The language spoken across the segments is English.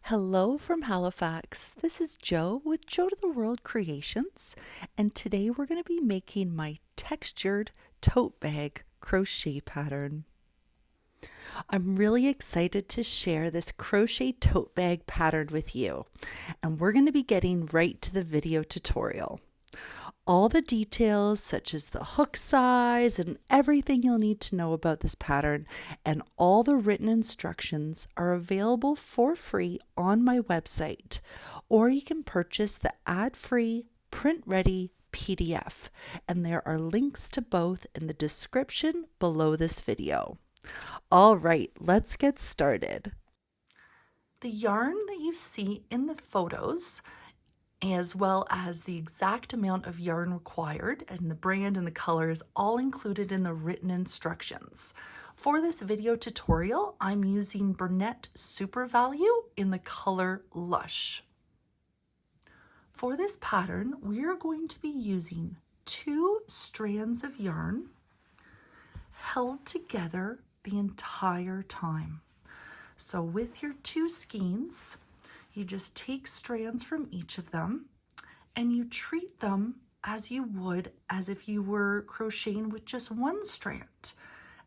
Hello from Halifax. This is Jo with Jo to the World Creations, and today we're going to be making my textured tote bag crochet pattern. I'm really excited to share this crochet tote bag pattern with you, and we're going to be getting right to the video tutorial. All the details, such as the hook size and everything you'll need to know about this pattern, and all the written instructions are available for free on my website, or you can purchase the ad-free, print-ready PDF, and there are links to both in the description below this video. All right, let's get started. The yarn that you see in the photos, as well as the exact amount of yarn required and the brand and the colors, all included in the written instructions. For this video tutorial, I'm using Bernette Super Value in the color Lush. For this pattern, we are going to be using 2 strands of yarn held together the entire time. So with your 2 skeins, you just take strands from each of them and you treat them as you would as if you were crocheting with just 1 strand.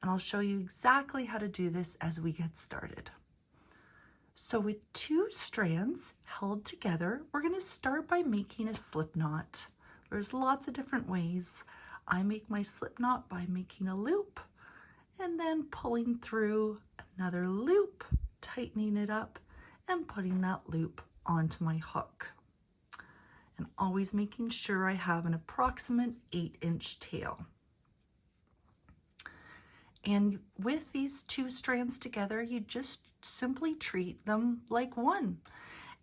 And I'll show you exactly how to do this as we get started. So with 2 strands held together, we're going to start by making a slip knot. There's lots of different ways. I make my slip knot by making a loop and then pulling through another loop, tightening it up, and putting that loop onto my hook. And always making sure I have an approximate 8-inch tail. And with these 2 strands together, you just simply treat them like one.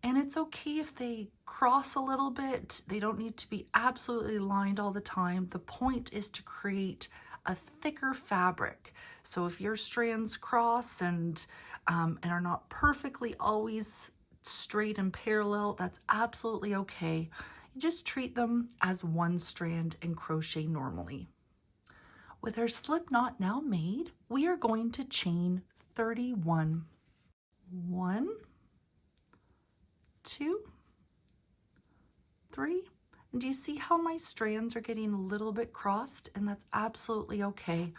And it's okay if they cross a little bit. They don't need to be absolutely lined all the time. The point is to create a thicker fabric. So if your strands cross and are not perfectly always straight and parallel, that's absolutely okay. You just treat them as 1 strand and crochet normally. With our slip knot now made, we are going to chain 31. 1, 2, 3. And do you see how my strands are getting a little bit crossed? And that's absolutely okay.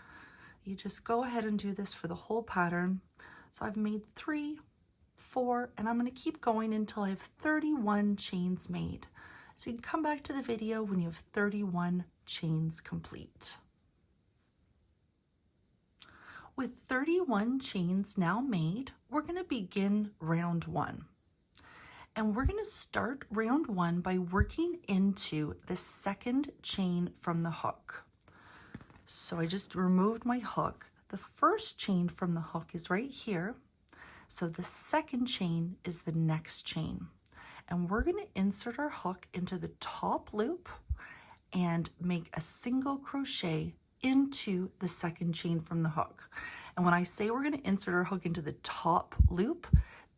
You just go ahead and do this for the whole pattern. So I've made 3, 4, and I'm going to keep going until I have 31 chains made. So you can come back to the video when you have 31 chains complete. With 31 chains now made, we're going to begin round 1. And we're going to start round 1 by working into the 2nd chain from the hook. So I just removed my hook. The first chain from the hook is right here. So the 2nd chain is the next chain. And we're going to insert our hook into the top loop and make a single crochet into the 2nd chain from the hook. And when I say we're going to insert our hook into the top loop,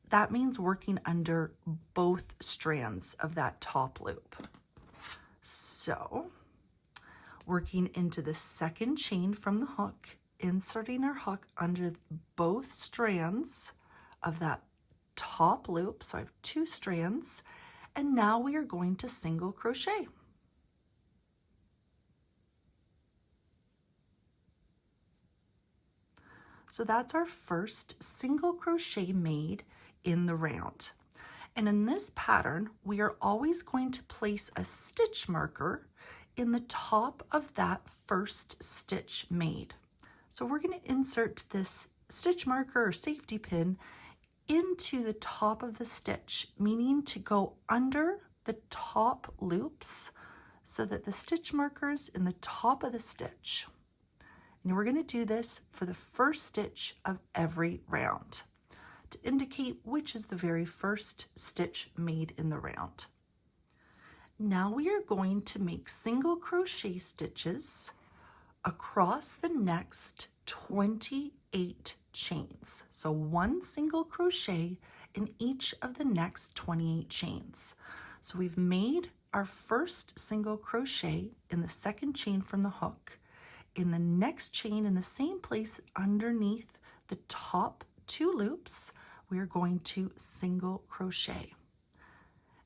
that means working under both strands of that top loop. So working into the 2nd chain from the hook, inserting our hook under both strands of that top loop. So I have 2 strands, and now we are going to single crochet. So that's our first single crochet made in the round. And in this pattern, we are always going to place a stitch marker in the top of that first stitch made. So we're going to insert this stitch marker or safety pin into the top of the stitch, meaning to go under the top loops so that the stitch marker's in the top of the stitch. And we're going to do this for the first stitch of every round to indicate which is the very first stitch made in the round. Now we are going to make single crochet stitches across the next 28 chains. So 1 single crochet in each of the next 28 chains. So we've made our first single crochet in the 2nd chain from the hook. In the next chain in the same place underneath the top 2 loops, we're going to single crochet.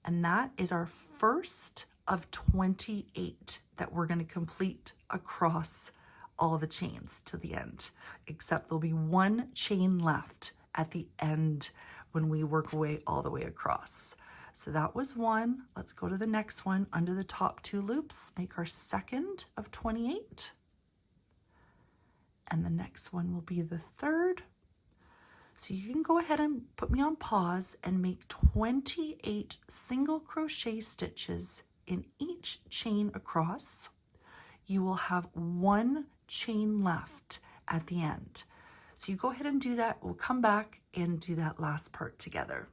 And that is our first of 28 that we're going to complete across all the chains to the end, except there'll be one chain left at the end when we work away all the way across. So that was one. Let's go to the next one. Under the top 2 loops, make our second of 28. And the next one will be the third. So you can go ahead and put me on pause and make 28 single crochet stitches in each chain across. You will have one chain left at the end. So you go ahead and do that. We'll come back and do that last part together.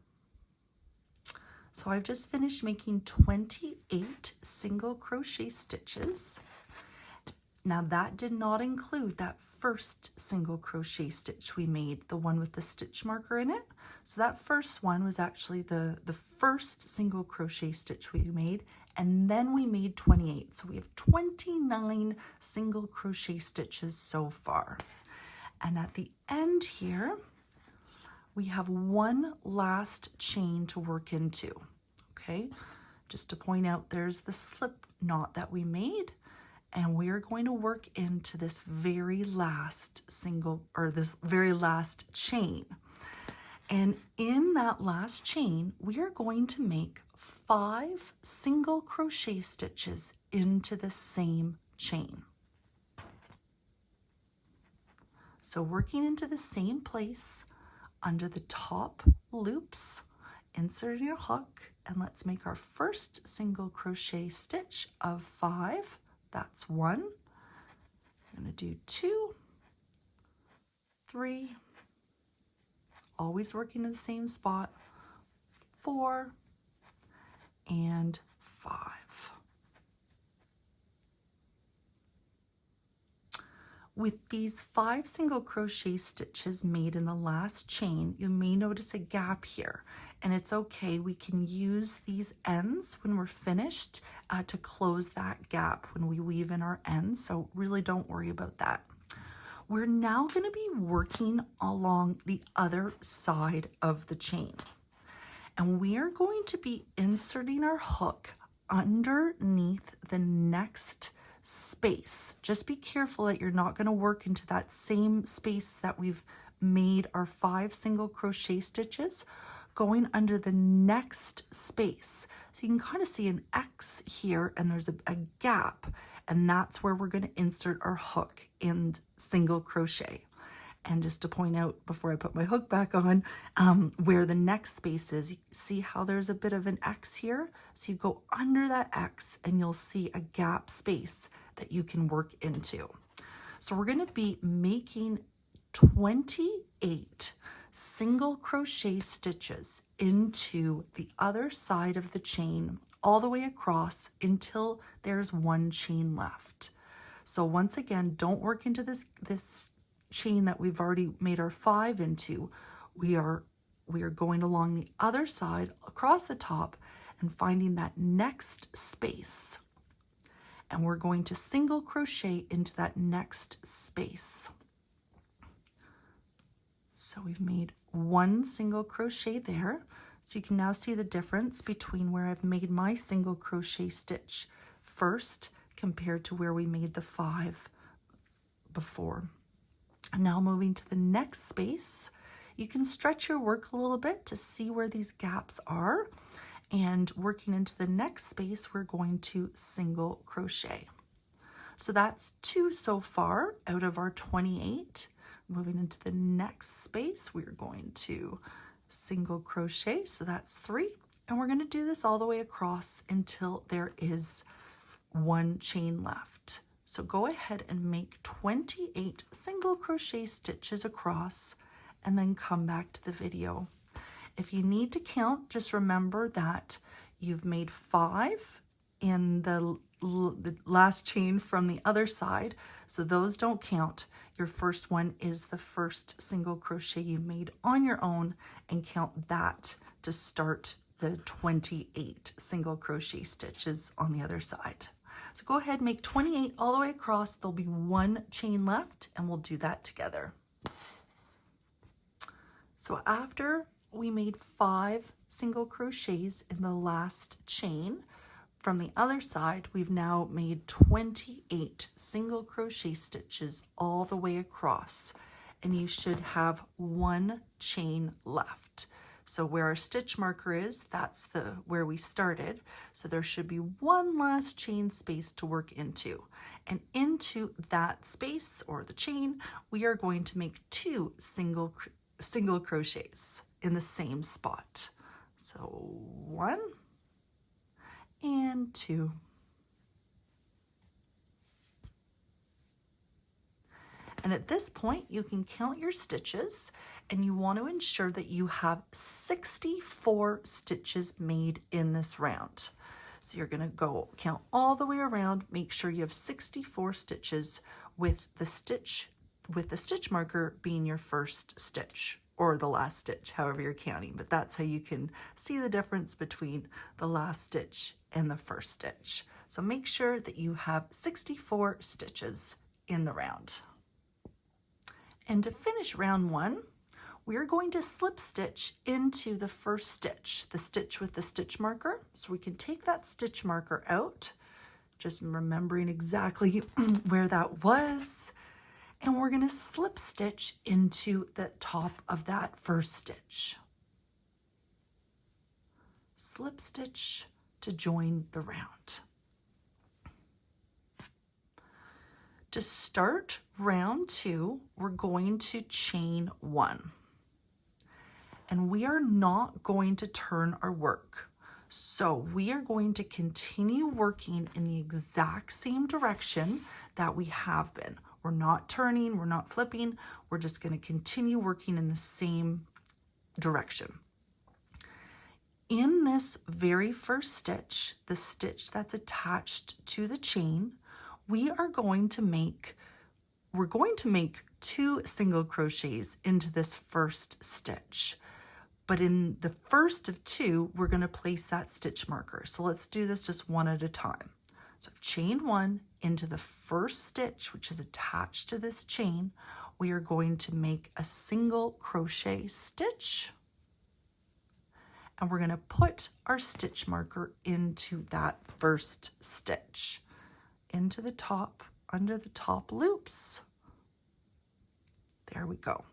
So I've just finished making 28 single crochet stitches. Now that did not include that first single crochet stitch we made, the one with the stitch marker in it. So that first one was actually the first single crochet stitch we made, and then we made 28. So we have 29 single crochet stitches so far. And at the end here, we have one last chain to work into, okay? Just to point out, there's the slip knot that we made, and we are going to work into this very last this very last chain. And in that last chain, we are going to make 5 single crochet stitches into the same chain. So working into the same place, under the top loops, insert your hook, and let's make our first single crochet stitch of 5. That's 1. I'm going to do 2, 3, always working in the same spot, 4, and 5. With these 5 single crochet stitches made in the last chain, you may notice a gap here, and it's okay. We can use these ends when we're finished to close that gap when we weave in our ends, so really don't worry about that. We're now going to be working along the other side of the chain, and we are going to be inserting our hook underneath the next space. Just be careful that you're not going to work into that same space that we've made our 5 single crochet stitches, going under the next space. So you can kind of see an X here, and there's a gap, and that's where we're going to insert our hook in single crochet. And just to point out before I put my hook back on, where the next space is, you see how there's a bit of an X here? So you go under that X and you'll see a gap space that you can work into. So we're going to be making 28 single crochet stitches into the other side of the chain all the way across until there's one chain left. So once again, don't work into this chain that we've already made our 5 into. We are going along the other side across the top and finding that next space, and we're going to single crochet into that next space. So we've made 1 single crochet there. So you can now see the difference between where I've made my single crochet stitch first compared to where we made the 5 before. Now moving to the next space, you can stretch your work a little bit to see where these gaps are, and working into the next space, we're going to single crochet. So that's 2 so far out of our 28. Moving into the next space, we're going to single crochet, so that's 3, and we're going to do this all the way across until there is 1 chain left. So go ahead and make 28 single crochet stitches across, and then come back to the video. If you need to count, just remember that you've made 5 in the last chain from the other side, so those don't count. Your first one is the first single crochet you made on your own, and count that to start the 28 single crochet stitches on the other side. So go ahead, make 28 all the way across. There'll be 1 chain left, and we'll do that together. So after we made 5 single crochets in the last chain. From the other side, we've now made 28 single crochet stitches all the way across, and you should have 1 chain left. So where our stitch marker is, that's where we started. So there should be 1 last chain space to work into. And into that space, or the chain, we are going to make 2 single crochets in the same spot. So 1 and 2. And at this point, you can count your stitches, and you want to ensure that you have 64 stitches made in this round. So you're going to go count all the way around, make sure you have 64 stitches with the stitch marker being your first stitch, or the last stitch, however you're counting. But that's how you can see the difference between the last stitch and the first stitch. So make sure that you have 64 stitches in the round. And to finish round 1, we're going to slip stitch into the first stitch, the stitch with the stitch marker. So we can take that stitch marker out, just remembering exactly where that was. And we're going to slip stitch into the top of that first stitch. Slip stitch to join the round. To start round 2, we're going to chain 1. And we are not going to turn our work. So we are going to continue working in the exact same direction that we have been. We're not turning, we're not flipping, we're just going to continue working in the same direction. In this very first stitch, the stitch that's attached to the chain, we're going to make 2 single crochets into this first stitch. But in the first of 2, we're going to place that stitch marker. So let's do this just one at a time. So chain 1 into the first stitch, which is attached to this chain. We are going to make a single crochet stitch, and we're going to put our stitch marker into that first stitch, into the top, under the top loops. There we go.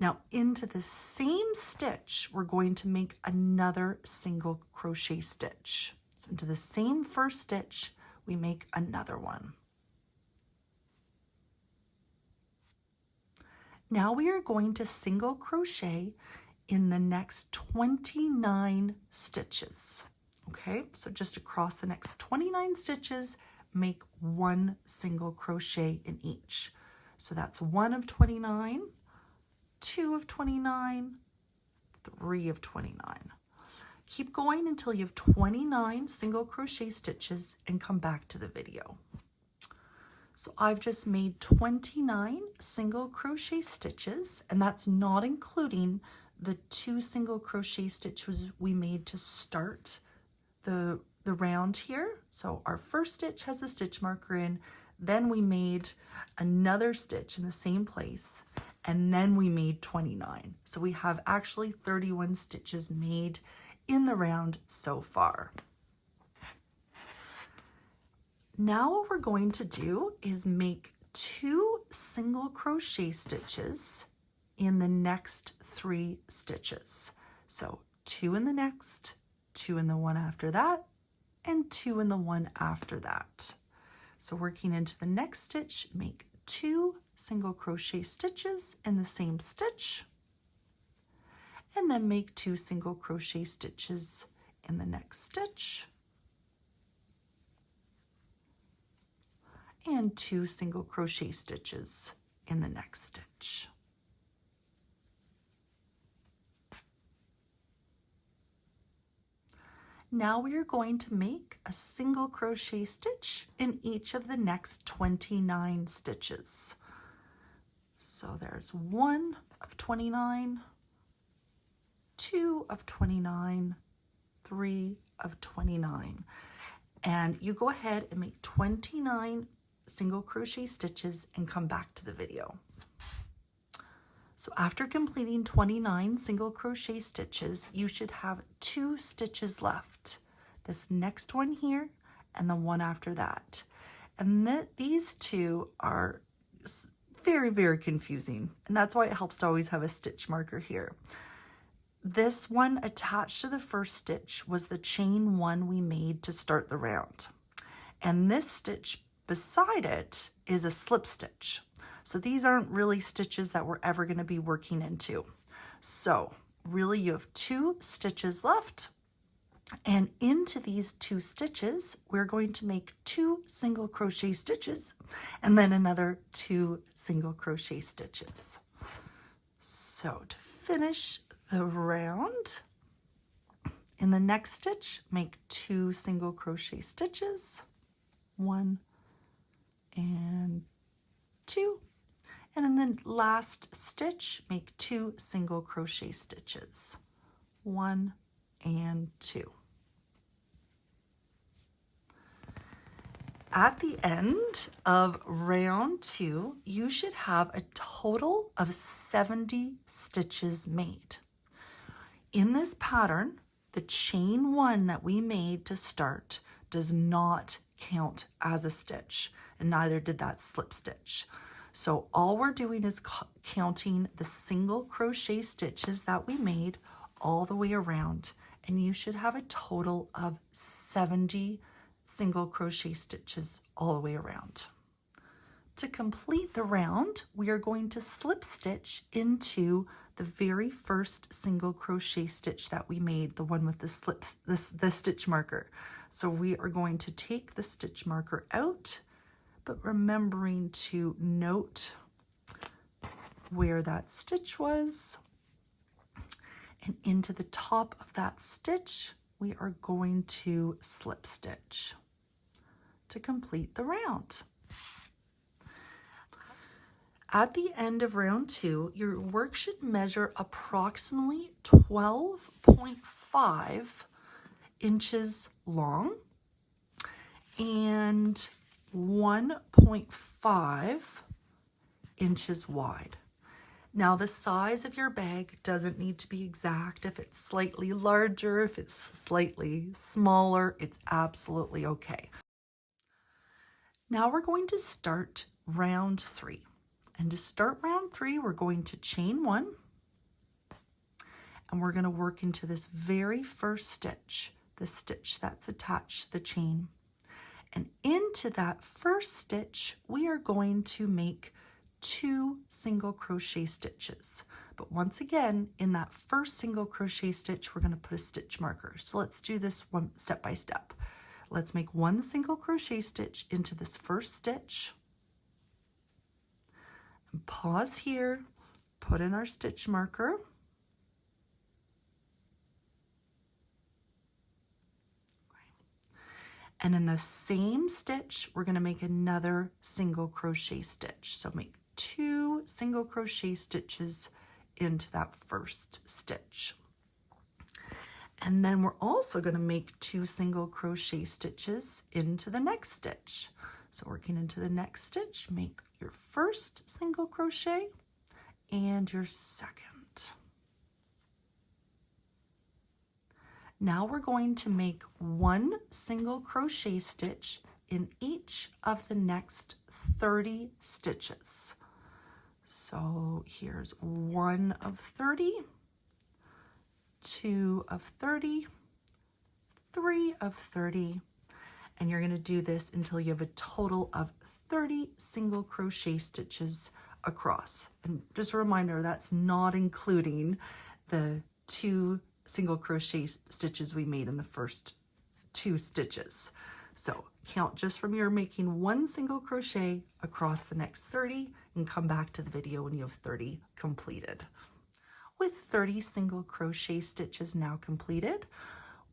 Now into the same stitch, we're going to make another single crochet stitch. So into the same first stitch, we make another one. Now we are going to single crochet in the next 29 stitches. Okay, so just across the next 29 stitches, make 1 single crochet in each. So that's 1 of 29, 2 of 29, 3 of 29. Keep going until you have 29 single crochet stitches and come back to the video. So I've just made 29 single crochet stitches, and that's not including the 2 single crochet stitches we made to start the round here. So our first stitch has a stitch marker in, then we made another stitch in the same place, and then we made 29. So we have actually 31 stitches made in the round so far. Now what we're going to do is make 2 single crochet stitches in the next 3 stitches. So 2 in the next, 2 in the one after that, and 2 in the one after that. So working into the next stitch, make 2 single crochet stitches in the same stitch, and then make 2 single crochet stitches in the next stitch, and 2 single crochet stitches in the next stitch. Now we are going to make a single crochet stitch in each of the next 29 stitches. So there's 1 of 29, 2 of 29, 3 of 29. And you go ahead and make 29 single crochet stitches and come back to the video. So after completing 29 single crochet stitches, you should have 2 stitches left. This next one here and the one after that. And these two are very, very confusing. And that's why it helps to always have a stitch marker here. This one attached to the first stitch was the chain 1 we made to start the round. And this stitch beside it is a slip stitch. So these aren't really stitches that we're ever going to be working into. So really you have 2 stitches left, and into these 2 stitches we're going to make 2 single crochet stitches and then another 2 single crochet stitches. So to finish the round, in the next stitch make 2 single crochet stitches, 1 and 2, and in the last stitch make 2 single crochet stitches, 1 and 2. At the end of round 2, you should have a total of 70 stitches made. In this pattern, the chain 1 that we made to start does not count as a stitch, and neither did that slip stitch. So all we're doing is counting the single crochet stitches that we made all the way around, and you should have a total of 70 single crochet stitches all the way around. To complete the round, we are going to slip stitch into the very first single crochet stitch that we made, the one with the stitch marker. So we are going to take the stitch marker out, but remembering to note where that stitch was, and into the top of that stitch we are going to slip stitch to complete the round. At the end of round 2, your work should measure approximately 12.5 inches long and 1.5 inches wide. Now the size of your bag doesn't need to be exact. If it's slightly larger, if it's slightly smaller, it's absolutely okay. Now we're going to start round 3. And to start round 3, we're going to chain 1, and we're going to work into this very first stitch, the stitch that's attached to the chain. And into that first stitch, we are going to make 2 single crochet stitches. But once again, in that first single crochet stitch, we're going to put a stitch marker. So let's do this one step by step. Let's make 1 single crochet stitch into this first stitch. And pause here, put in our stitch marker. And in the same stitch, we're going to make another single crochet stitch. So make 2 single crochet stitches into that first stitch. And then we're also going to make 2 single crochet stitches into the next stitch. So working into the next stitch, make your first single crochet and your second. Now we're going to make 1 single crochet stitch in each of the next 30 stitches. So here's 1 of 30, 2 of 30, 3 of 30, and you're going to do this until you have a total of 30 single crochet stitches across. And just a reminder, that's not including the 2 single crochet stitches we made in the first 2 stitches. So count just from your making 1 single crochet across the next 30 and come back to the video when you have 30 completed. With 30 single crochet stitches now completed,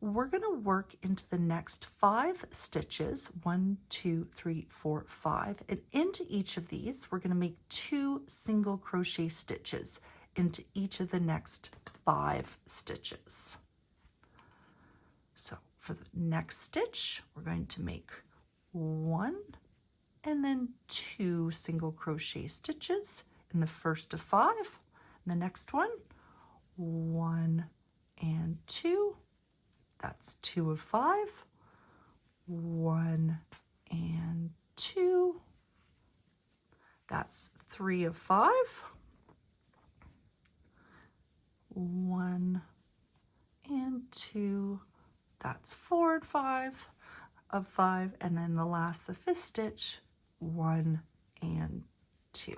we're going to work into the next 5 stitches, 1, 2, 3, 4, 5, and into each of these we're going to make 2 single crochet stitches into each of the next 5 stitches. So for the next stitch, we're going to make 1 and then 2 single crochet stitches in the first of 5, The next one, 1 and 2, that's 2 of 5, 1 and 2, that's 3 of 5, 1 and 2, that's 4 and 5 of 5, and then the last, the 5th stitch, 1 and 2.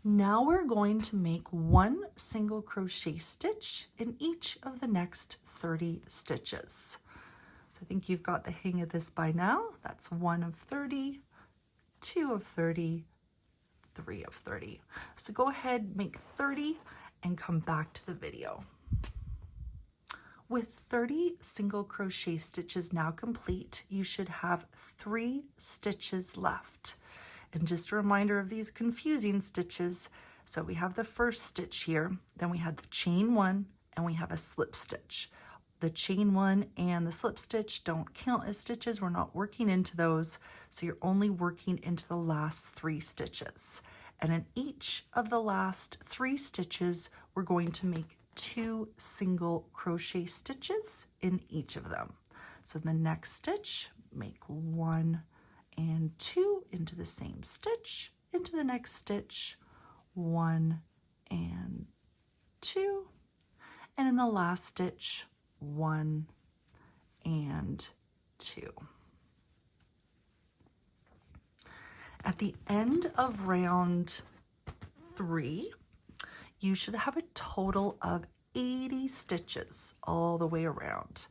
Now we're going to make 1 single crochet stitch in each of the next 30 stitches. So I think you've got the hang of this by now. That's 1 of 30, 2 of 30, 3 of 30. So go ahead, make 30 and come back to the video. With 30 single crochet stitches now complete, you should have 3 stitches left. And just a reminder of these confusing stitches. So we have the first stitch here, then we had the chain 1, and we have a slip stitch. The chain 1 and the slip stitch don't count as stitches. We're not working into those. So you're only working into the last 3 stitches. And in each of the last 3 stitches, we're going to make 2 single crochet stitches in each of them. So in the next stitch, make 1 and 2 into the same stitch, into the next stitch, 1 and 2, and in the last stitch, 1 and 2. At the end of round 3, you should have a total of 80 stitches all the way around.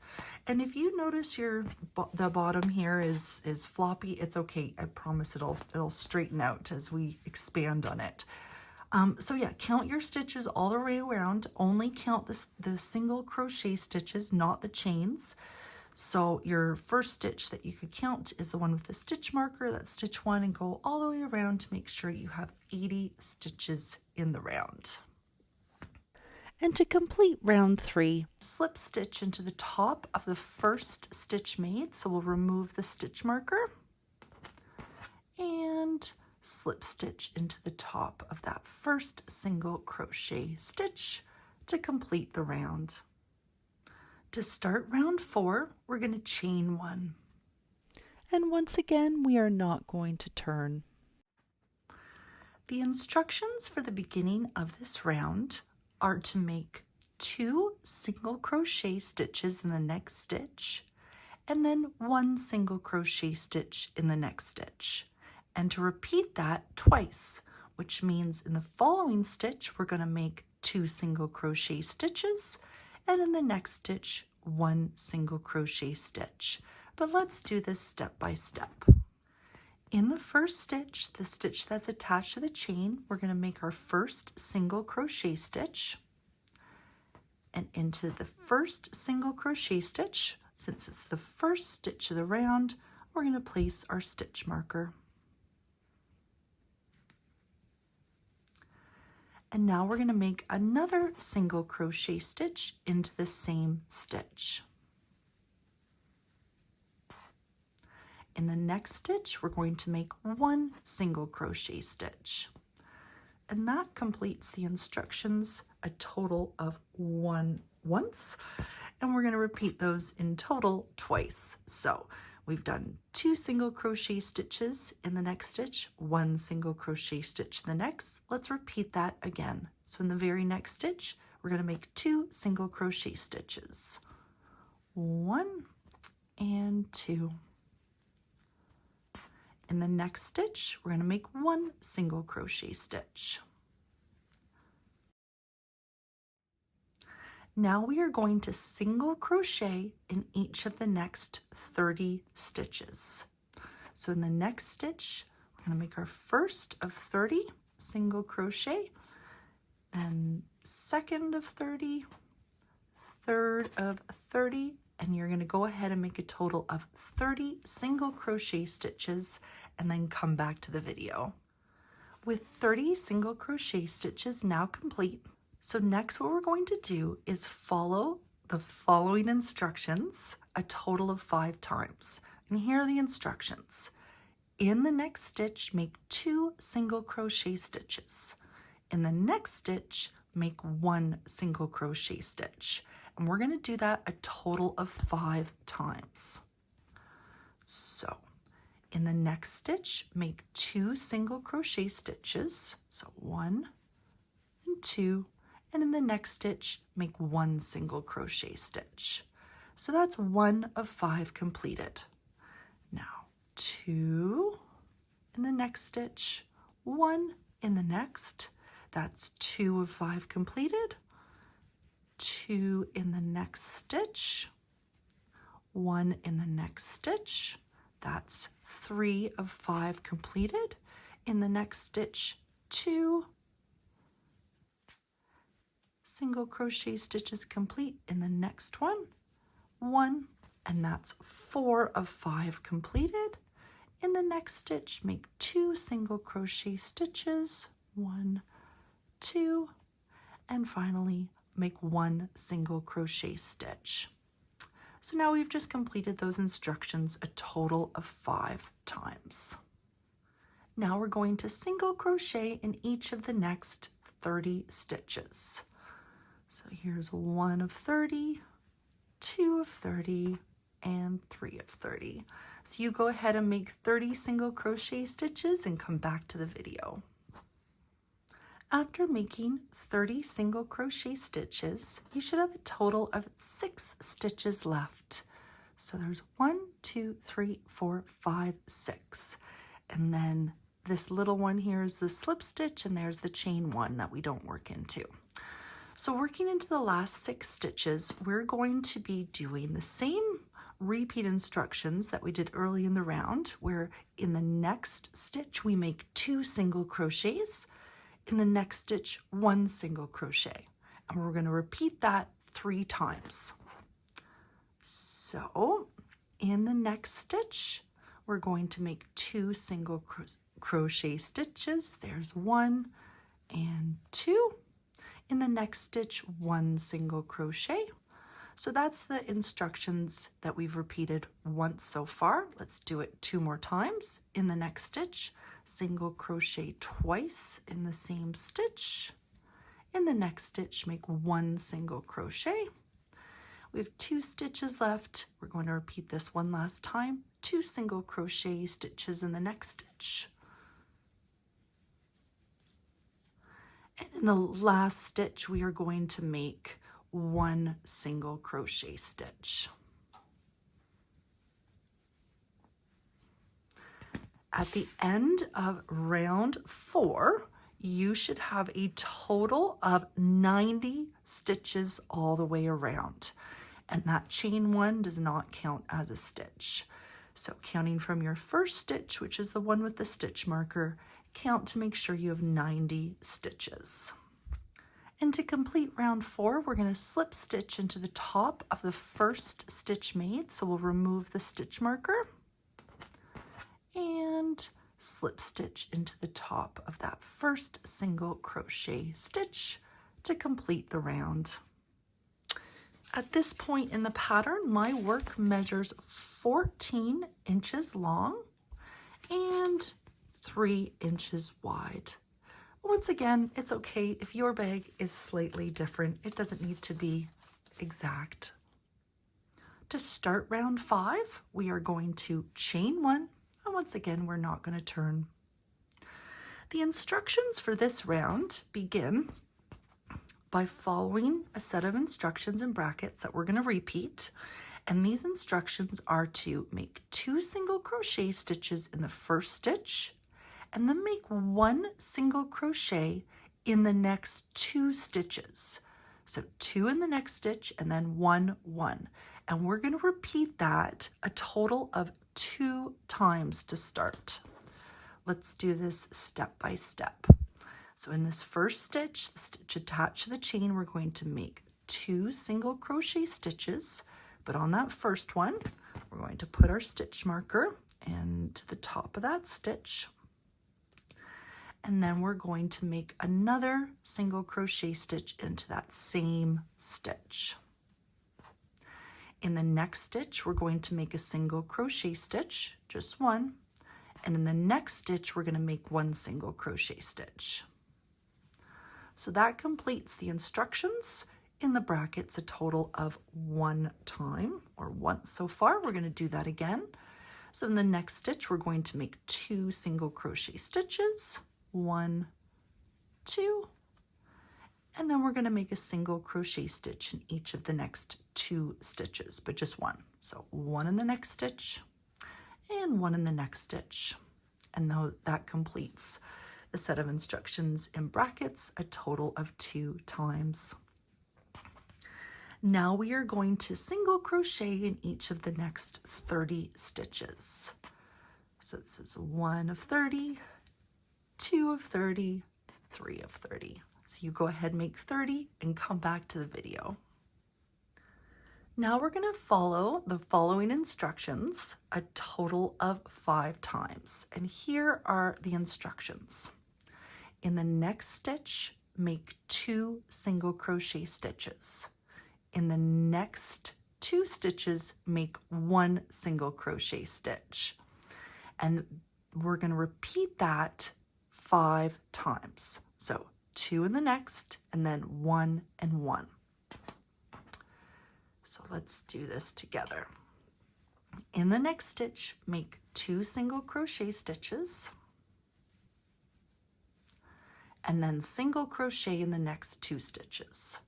And if you notice the bottom here is floppy, it's okay. I promise it'll straighten out as we expand on it. So yeah, count your stitches all the way around. Only count the single crochet stitches, not the chains. So your first stitch that you could count is the one with the stitch marker. That's stitch 1, and go all the way around to make sure you have 80 stitches in the round. And to complete round 3, slip stitch into the top of the first stitch made. So we'll remove the stitch marker and slip stitch into the top of that first single crochet stitch to complete the round. To start round 4, we're going to chain 1. And once again, we are not going to turn. The instructions for the beginning of this round are to make 2 single crochet stitches in the next stitch, and then 1 single crochet stitch in the next stitch, and to repeat that twice, which means in the following stitch we're going to make 2 single crochet stitches, and in the next stitch 1 single crochet stitch. But let's do this step by step. In the first stitch, the stitch that's attached to the chain, we're going to make our first single crochet stitch, and into the first single crochet stitch, since it's the first stitch of the round, we're going to place our stitch marker. And now we're going to make another single crochet stitch into the same stitch. In the next stitch, we're going to make 1 single crochet stitch. And that completes the instructions, a total of 1 once. And we're going to repeat those in total twice. So we've done 2 single crochet stitches in the next stitch, 1 single crochet stitch in the next. Let's repeat that again. So in the very next stitch, we're going to make 2 single crochet stitches. 1 and 2. In the next stitch, we're going to make 1 single crochet stitch. Now we are going to single crochet in each of the next 30 stitches. So in the next stitch, we're going to make our first of 30 single crochet, then second of 30, third of 30, and you're going to go ahead and make a total of 30 single crochet stitches and then come back to the video. With 30 single crochet stitches now complete, so next what we're going to do is follow the following instructions a total of 5 times. And here are the instructions. In the next stitch, make 2 single crochet stitches. In the next stitch, make 1 single crochet stitch. And we're going to do that a total of 5 times. So in the next stitch, make 2 single crochet stitches. So 1 and 2. And in the next stitch, make 1 single crochet stitch. So that's 1 of 5 completed. Now 2 in the next stitch, 1 in the next. That's 2 of 5 completed. 2 in the next stitch, 1 in the next stitch. That's 3 of 5 completed. In the next stitch, 2 single crochet stitches complete. In the next one, 1, and that's 4 of 5 completed. In the next stitch, make 2 single crochet stitches, 1, 2, and finally make 1 single crochet stitch. So now we've just completed those instructions a total of 5 times. Now we're going to single crochet in each of the next 30 stitches. So here's 1 of 30, 2 of 30, and 3 of 30. So you go ahead and make 30 single crochet stitches and come back to the video. After making 30 single crochet stitches, you should have a total of 6 stitches left. So there's 1, 2, 3, 4, 5, 6. And then this little one here is the slip stitch, and there's the chain one that we don't work into. So working into the last 6 stitches, we're going to be doing the same repeat instructions that we did early in the round, where in the next stitch we make 2 single crochets, in the next stitch 1 single crochet, and we're going to repeat that 3 times. So in the next stitch we're going to make 2 single crochet stitches. There's 1 and 2. In the next stitch, 1 single crochet. So that's the instructions that we've repeated once so far. Let's do it 2 more times. In the next stitch, single crochet twice in the same stitch. In the next stitch, make 1 single crochet. We have 2 stitches left. We're going to repeat this one last time. 2 single crochet stitches in the next stitch. And in the last stitch, we are going to make 1 single crochet stitch. At the end of round 4, you should have a total of 90 stitches all the way around. And that chain one does not count as a stitch. So counting from your first stitch, which is the one with the stitch marker, count to make sure you have 90 stitches. And to complete round 4, we're going to slip stitch into the top of the first stitch made. So we'll remove the stitch marker and slip stitch into the top of that first single crochet stitch to complete the round. At this point in the pattern, my work measures 14 inches long and 3 inches wide. Once again, it's okay if your bag is slightly different. It doesn't need to be exact. To start round 5, we are going to chain 1, and once again, we're not going to turn. The instructions for this round begin by following a set of instructions in brackets that we're going to repeat. And these instructions are to make 2 single crochet stitches in the first stitch, and then make 1 single crochet in the next 2 stitches. So 2 in the next stitch and then 1, 1. And we're going to repeat that a total of 2 times to start. Let's do this step by step. So in this first stitch, the stitch attached to the chain, we're going to make 2 single crochet stitches, but on that first one, we're going to put our stitch marker into the top of that stitch, and then we're going to make another single crochet stitch into that same stitch. In the next stitch, we're going to make a single crochet stitch, just 1, and in the next stitch, we're going to make 1 single crochet stitch. So that completes the instructions. In the brackets, a total of 1 time, or once so far. We're going to do that again. So in the next stitch, we're going to make 2 single crochet stitches, 1, 2, and then we're going to make a single crochet stitch in each of the next 2 stitches, but just 1. So 1 in the next stitch and 1 in the next stitch. And that completes the set of instructions in brackets, a total of 2 times. Now we are going to single crochet in each of the next 30 stitches. So this is 1 of 30, 2 of 30, 3 of 30. So you go ahead and make 30 and come back to the video. Now we're going to follow the following instructions a total of 5 times. And here are the instructions. In the next stitch, make 2 single crochet stitches. In the next 2 stitches, make 1 single crochet stitch. And we're going to repeat that 5 times. So 2 in the next, and then 1 and 1. So let's do this together. In the next stitch, make 2 single crochet stitches, and then single crochet in the next 2 stitches.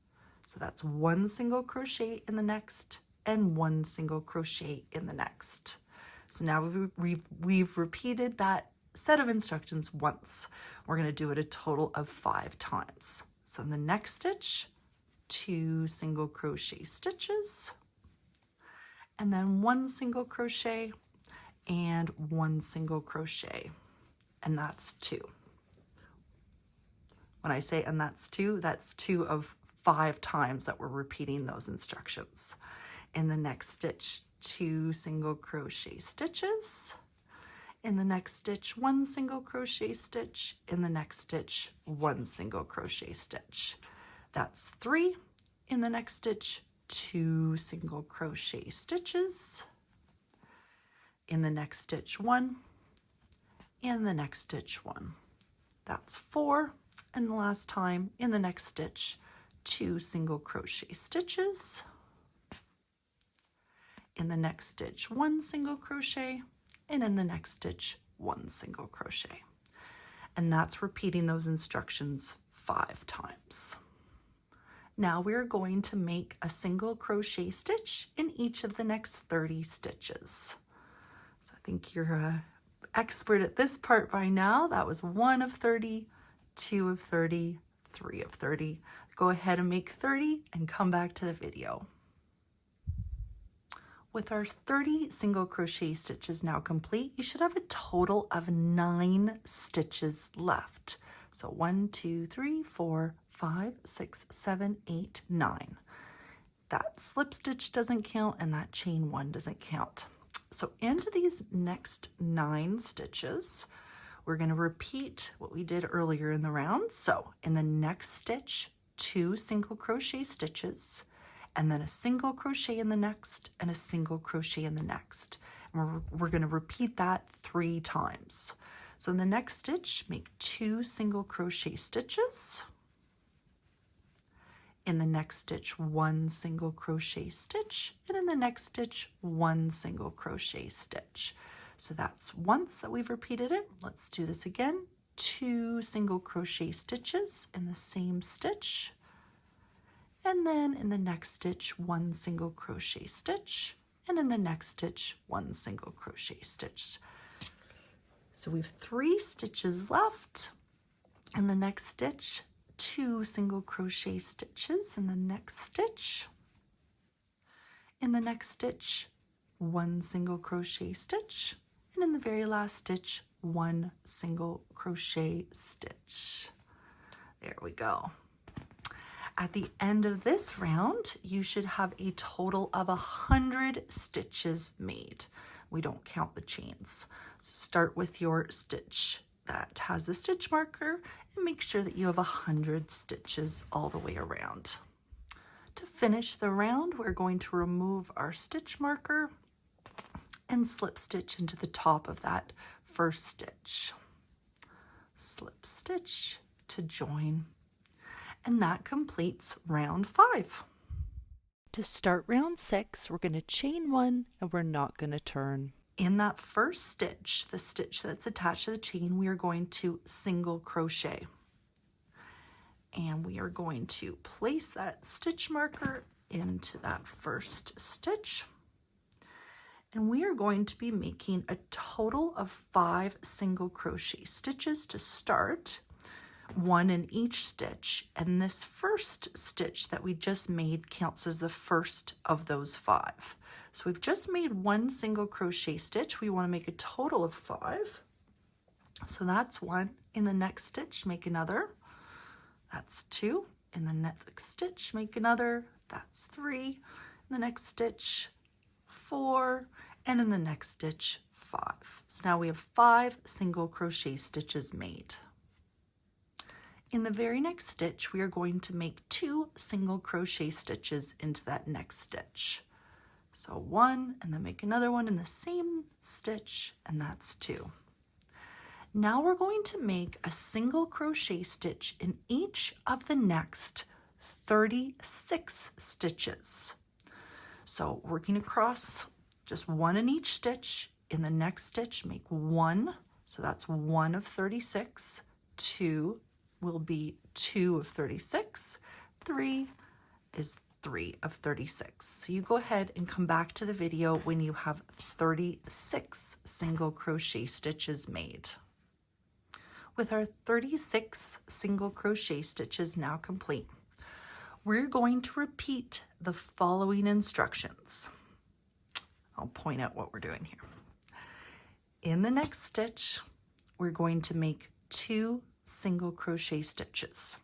So that's 1 single crochet in the next and 1 single crochet in the next. So now we've repeated that set of instructions once. We're going to do it a total of 5 times. So in the next stitch, 2 single crochet stitches, and then 1 single crochet and 1 single crochet, and that's 2. When I say and that's 2 of 5 times that we're repeating those instructions. In the next stitch, 2 single crochet stitches. In the next stitch, 1 single crochet stitch. In the next stitch, 1 single crochet stitch. That's 3. In the next stitch, 2 single crochet stitches. In the next stitch, 1. In the next stitch, 1. That's 4. And the last time, in the next stitch, 2 single crochet stitches. In the next stitch, 1 single crochet, and in the next stitch, 1 single crochet. And that's repeating those instructions 5 times. Now we're going to make a single crochet stitch in each of the next 30 stitches. So I think you're an expert at this part by now. That was 1 of 30, 2 of 30, 3 of 30. Go ahead and make 30 and come back to the video. With our 30 single crochet stitches now complete, you should have a total of 9 stitches left. So 1, 2, 3, 4, 5, 6, 7, 8, 9. That slip stitch doesn't count and that chain 1 doesn't count. So into these next 9 stitches, we're going to repeat what we did earlier in the round. So in the next stitch, 2 single crochet stitches, and then a single crochet in the next and a single crochet in the next. And we're going to repeat that 3 times. So in the next stitch, make 2 single crochet stitches. In the next stitch, 1 single crochet stitch, and in the next stitch, 1 single crochet stitch. So that's once that we've repeated it. Let's do this again. 2 single crochet stitches in the same stitch, and then in the next stitch, 1 single crochet stitch, and in the next stitch, 1 single crochet stitch. So we've 3 stitches left. In the next stitch, 2 single crochet stitches in the next stitch. In the next stitch, 1 single crochet stitch, and in the very last stitch, 1 single crochet stitch. There we go. At the end of this round, you should have a total of 100 stitches made. We don't count the chains. So start with your stitch that has the stitch marker and make sure that you have 100 stitches all the way around. To finish the round, we're going to remove our stitch marker and slip stitch into the top of that first stitch. Slip stitch to join. And that completes round 5. To start round 6, we're going to chain 1 and we're not going to turn. In that first stitch, the stitch that's attached to the chain, we are going to single crochet. And we are going to place that stitch marker into that first stitch. And we are going to be making a total of 5 single crochet stitches to start, 1 in each stitch. And this first stitch that we just made counts as the first of those 5. So we've just made 1 single crochet stitch. We want to make a total of 5. So that's 1. In the next stitch, make another. That's 2. In the next stitch, make another. That's 3. In the next stitch, 4. And in the next stitch, 5. So now we have 5 single crochet stitches made. In the very next stitch, we are going to make 2 single crochet stitches into that next stitch. So 1, and then make another one in the same stitch, and that's 2. Now we're going to make a single crochet stitch in each of the next 36 stitches. So working across, just 1 in each stitch. In the next stitch, make 1. So that's 1 of 36. 2 will be 2 of 36. 3 is 3 of 36. So you go ahead and come back to the video when you have 36 single crochet stitches made. With our 36 single crochet stitches now complete, we're going to repeat the following instructions. I'll point out what we're doing here. In the next stitch, we're going to make 2 single crochet stitches.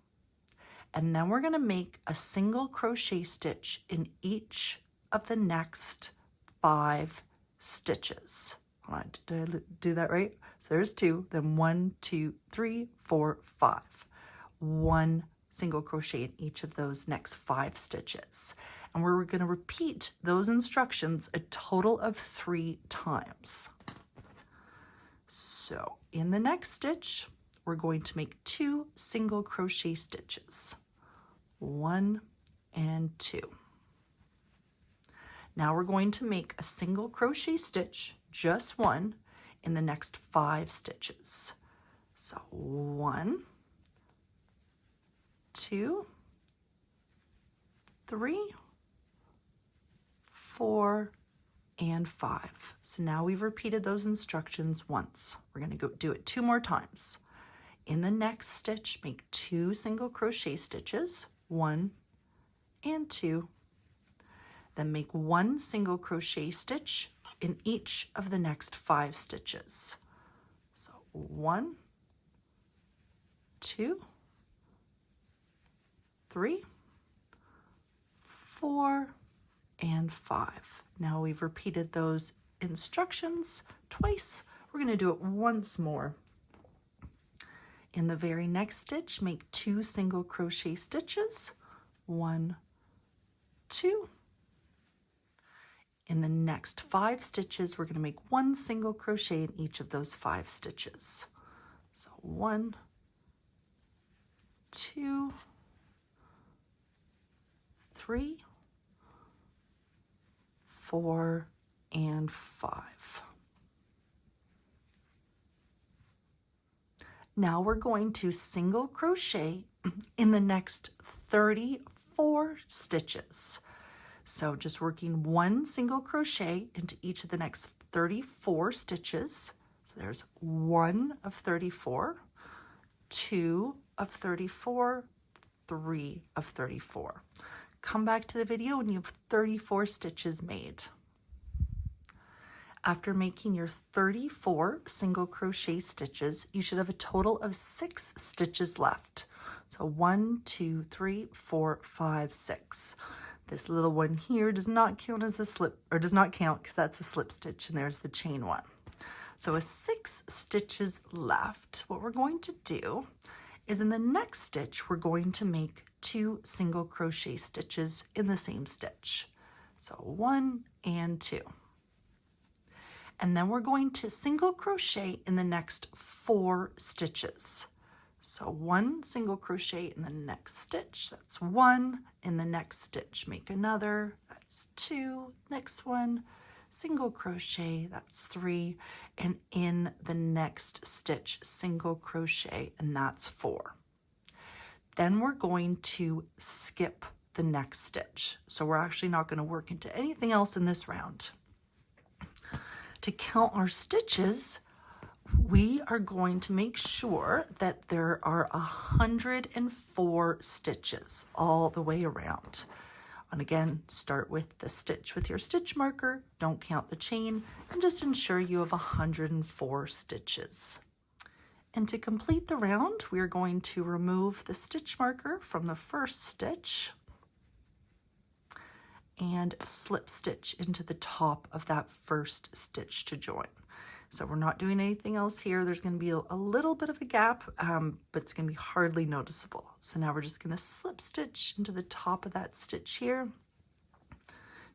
And then we're going to make a single crochet stitch in each of the next 5 stitches. Hold on, did I do that right? So there's 2, then 1, 2, 3, 4, 5. 1 single crochet in each of those next 5 stitches. And we're going to repeat those instructions a total of 3 times. So in the next stitch, we're going to make 2 single crochet stitches. 1 and 2. Now we're going to make a single crochet stitch, just 1, in the next 5 stitches. So 1, 2, 3, 4, and 5. So now we've repeated those instructions once. We're going to go do it 2 more times. In the next stitch, make 2 single crochet stitches, 1 and 2. Then make 1 single crochet stitch in each of the next 5 stitches. So 1, 2, 3, 4, and 5. Now we've repeated those instructions twice. We're going to do it once more. In the very next stitch, make 2 single crochet stitches, 1, 2. In the next 5 stitches, we're going to make 1 single crochet in each of those 5 stitches. So 1, 2, 3, 4, and 5. Now we're going to single crochet in the next 34 stitches. So just working 1 single crochet into each of the next 34 stitches. So there's 1 of 34, 2 of 34, 3 of 34. Come back to the video when you have 34 stitches made. After making your 34 single crochet stitches, you should have a total of 6 stitches left. So 1, 2, 3, 4, 5, 6. This little one here does not count as the slip, or does not count because that's a slip stitch, and there's the chain one. So with 6 stitches left, what we're going to do is in the next stitch, we're going to make 2 single crochet stitches in the same stitch. So 1 and 2. And then we're going to single crochet in the next 4 stitches. So 1 single crochet in the next stitch, that's 1. In the next stitch, make another, that's 2. Next one, single crochet, that's 3. And in the next stitch, single crochet, and that's 4. Then we're going to skip the next stitch. So we're actually not going to work into anything else in this round. To count our stitches, we are going to make sure that there are 104 stitches all the way around. And again, start with the stitch with your stitch marker, don't count the chain, and just ensure you have 104 stitches. And to complete the round, we are going to remove the stitch marker from the first stitch and slip stitch into the top of that first stitch to join. So we're not doing anything else here. There's going to be a little bit of a gap, but it's going to be hardly noticeable. So now we're just going to slip stitch into the top of that stitch here.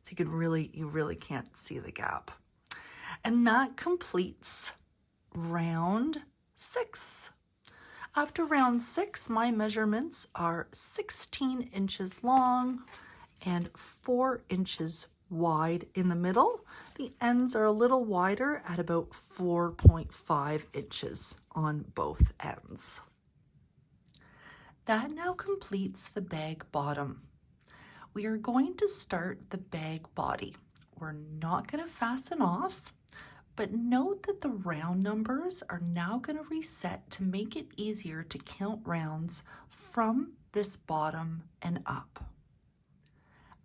So you really can't see the gap. And that completes round 6. After round 6, my measurements are 16 inches long and 4 inches wide in the middle. The ends are a little wider at about 4.5 inches on both ends. That now completes the bag bottom. We are going to start the bag body. We're not going to fasten off, but note that the round numbers are now going to reset to make it easier to count rounds from this bottom and up.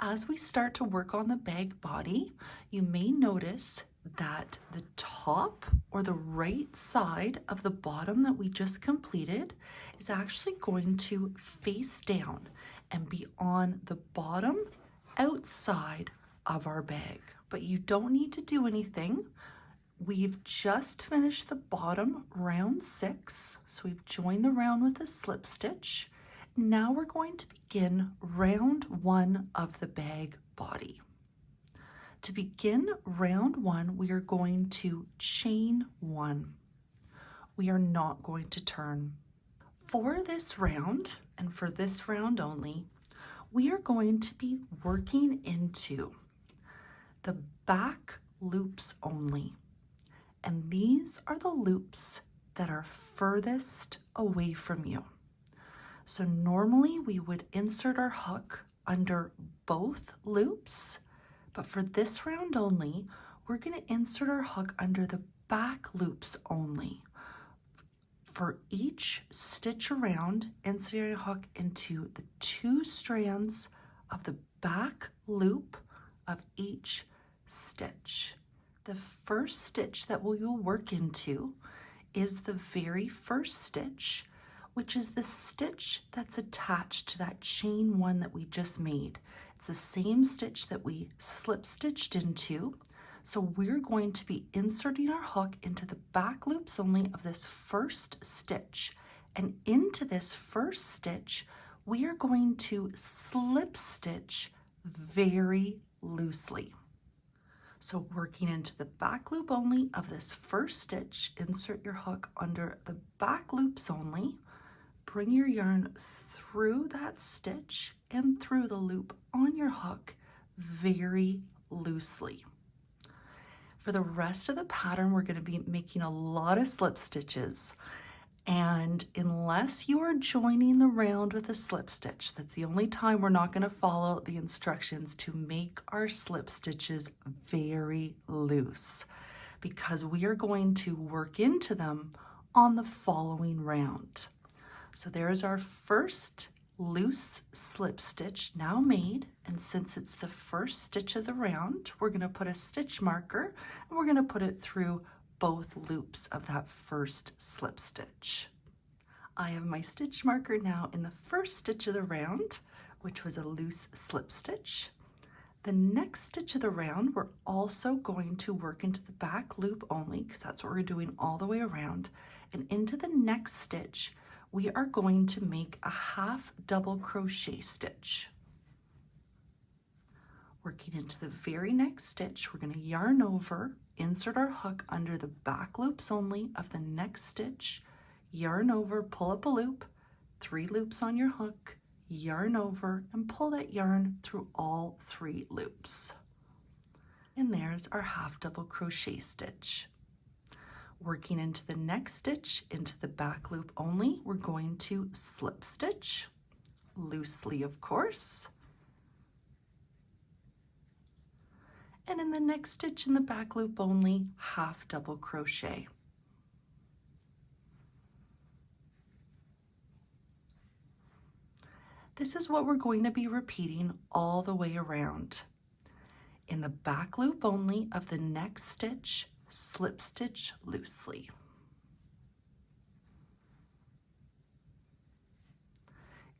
As we start to work on the bag body, you may notice that the top or the right side of the bottom that we just completed is actually going to face down and be on the bottom outside of our bag. But you don't need to do anything. We've just finished the bottom round 6, so we've joined the round with a slip stitch. Now we're going to begin round 1 of the bag body. To begin round 1, we are going to chain 1. We are not going to turn. For this round, and for this round only, we are going to be working into the back loops only. And these are the loops that are furthest away from you. So normally we would insert our hook under both loops, but for this round only, we're going to insert our hook under the back loops only. For each stitch around, insert a hook into the 2 strands of the back loop of each stitch. The first stitch that we will work into is the very first stitch, which is the stitch that's attached to that chain 1 that we just made. It's the same stitch that we slip stitched into. So we're going to be inserting our hook into the back loops only of this first stitch. And into this first stitch, we are going to slip stitch very loosely. So working into the back loop only of this first stitch, insert your hook under the back loops only. Bring your yarn through that stitch and through the loop on your hook very loosely. For the rest of the pattern, we're going to be making a lot of slip stitches. And unless you are joining the round with a slip stitch, that's the only time we're not going to follow the instructions to make our slip stitches very loose, because we are going to work into them on the following round. So there's our first loose slip stitch now made, and since it's the first stitch of the round, we're going to put a stitch marker and we're going to put it through both loops of that first slip stitch. I have my stitch marker now in the first stitch of the round, which was a loose slip stitch. The next stitch of the round, we're also going to work into the back loop only, because that's what we're doing all the way around. And into the next stitch, we are going to make a half double crochet stitch. Working into the very next stitch, we're going to yarn over, insert our hook under the back loops only of the next stitch, yarn over, pull up a loop, 3 loops on your hook, yarn over, and pull that yarn through all 3 loops. And there's our half double crochet stitch. Working into the next stitch, into the back loop only, we're going to slip stitch, loosely of course. And in the next stitch in the back loop only, half double crochet. This is what we're going to be repeating all the way around. In the back loop only of the next stitch, slip stitch loosely.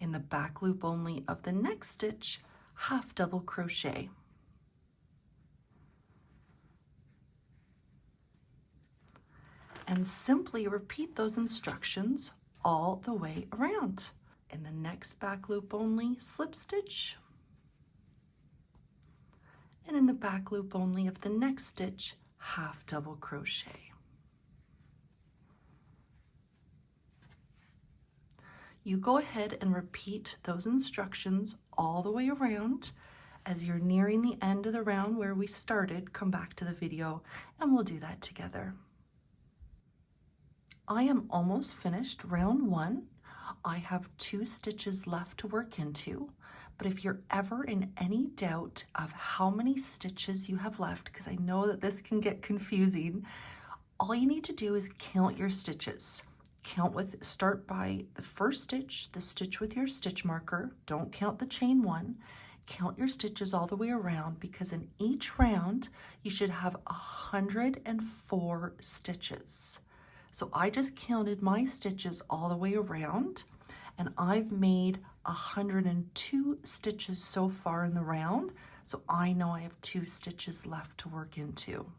In the back loop only of the next stitch, half double crochet. And simply repeat those instructions all the way around. In the next back loop only, slip stitch. And in the back loop only of the next stitch, half double crochet. You go ahead and repeat those instructions all the way around. As you're nearing the end of the round where we started, come back to the video and we'll do that together. I am almost finished round 1. I have 2 stitches left to work into, but if you're ever in any doubt of how many stitches you have left, because I know that this can get confusing, all you need to do is count your stitches. Start by the first stitch, the stitch with your stitch marker. Don't count the chain 1. Count your stitches all the way around, because in each round you should have 104 stitches. So I just counted my stitches all the way around, and I've made 102 stitches so far in the round, so I know I have 2 stitches left to work into.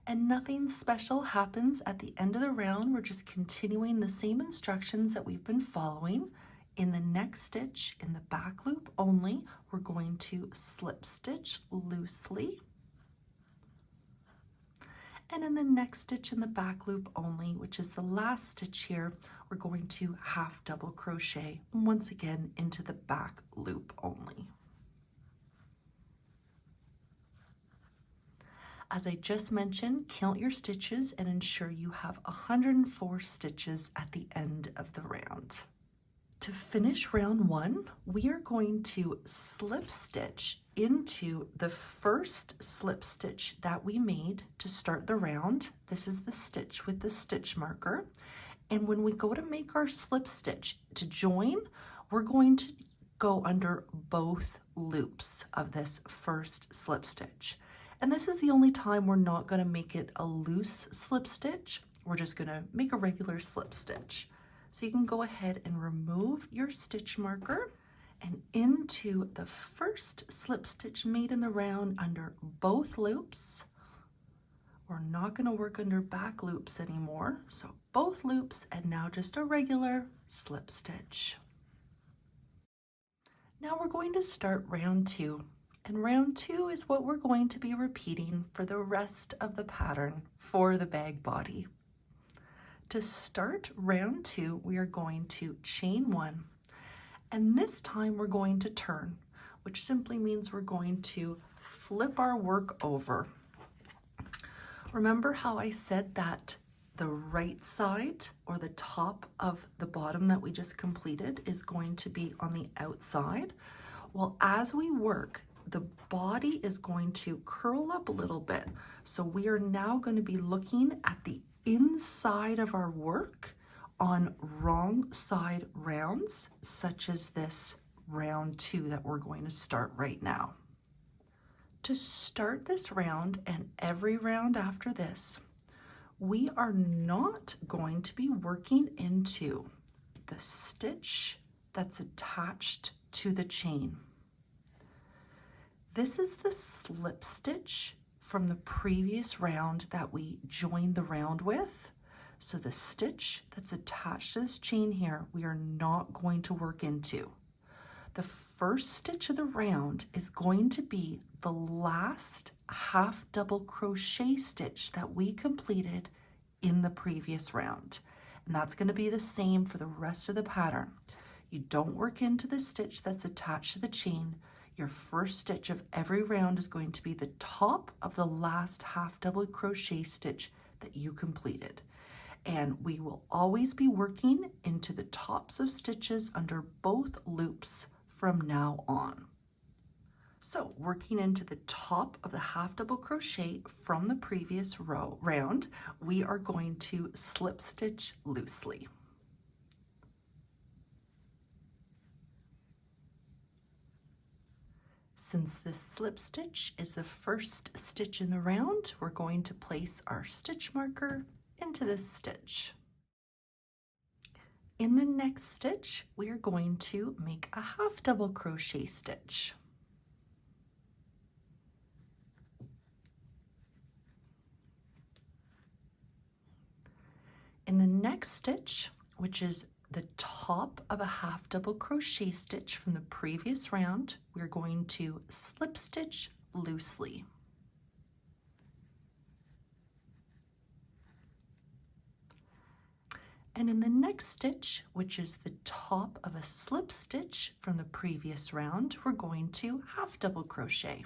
And nothing special happens at the end of the round. We're just continuing the same instructions that we've been following. In the next stitch, in the back loop only, we're going to slip stitch loosely. And in the next stitch in the back loop only, which is the last stitch here, we're going to half double crochet once again into the back loop only. As I just mentioned, count your stitches and ensure you have 104 stitches at the end of the round. To finish round 1, we are going to slip stitch into the first slip stitch that we made to start the round. This is the stitch with the stitch marker. And when we go to make our slip stitch to join, we're going to go under both loops of this first slip stitch. And this is the only time we're not going to make it a loose slip stitch. We're just going to make a regular slip stitch. So you can go ahead and remove your stitch marker and into the first slip stitch made in the round under both loops. We're not going to work under back loops anymore. So both loops, and now just a regular slip stitch. Now we're going to start round 2. And round 2 is what we're going to be repeating for the rest of the pattern for the bag body. To start round 2, we are going to chain 1, and this time we're going to turn, which simply means we're going to flip our work over. Remember how I said that the right side, or the top of the bottom that we just completed, is going to be on the outside? Well, as we work, the body is going to curl up a little bit. So we are now going to be looking at the inside of our work on wrong side rounds, such as this round 2 that we're going to start right now. To start this round and every round after this, we are not going to be working into the stitch that's attached to the chain. This is the slip stitch from the previous round that we joined the round with. So the stitch that's attached to this chain here, we are not going to work into. The first stitch of the round is going to be the last half double crochet stitch that we completed in the previous round. And that's going to be the same for the rest of the pattern. You don't work into the stitch that's attached to the chain. Your first stitch of every round is going to be the top of the last half double crochet stitch that you completed. And we will always be working into the tops of stitches under both loops from now on. So working into the top of the half double crochet from the previous round, we are going to slip stitch loosely. Since this slip stitch is the first stitch in the round, we're going to place our stitch marker into this stitch. In the next stitch, we are going to make a half double crochet stitch. In the next stitch, which is the top of a half double crochet stitch from the previous round, we're going to slip stitch loosely. And in the next stitch, which is the top of a slip stitch from the previous round, we're going to half double crochet.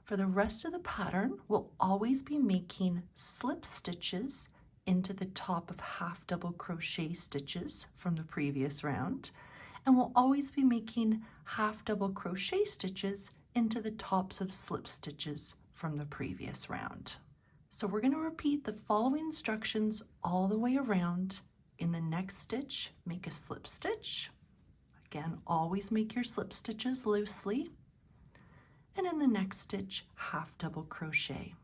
For the rest of the pattern, we'll always be making slip stitches into the top of half double crochet stitches from the previous round, and we'll always be making half double crochet stitches into the tops of slip stitches from the previous round. So we're going to repeat the following instructions all the way around. In the next stitch, make a slip stitch. Again, always make your slip stitches loosely. And in the next stitch, half double crochet.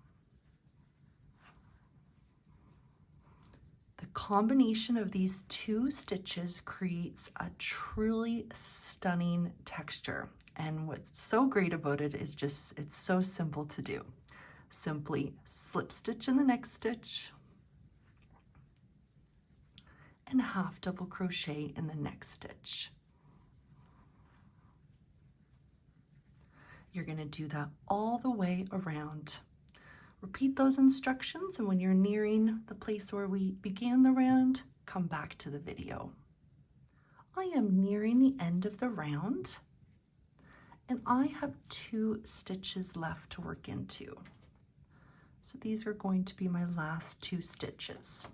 The combination of these two stitches creates a truly stunning texture. And what's so great about it is just, it's so simple to do. Simply slip stitch in the next stitch and half double crochet in the next stitch. You're going to do that all the way around. Repeat those instructions, and when you're nearing the place where we began the round, come back to the video. I am nearing the end of the round, and I have 2 stitches left to work into. So these are going to be my last 2 stitches.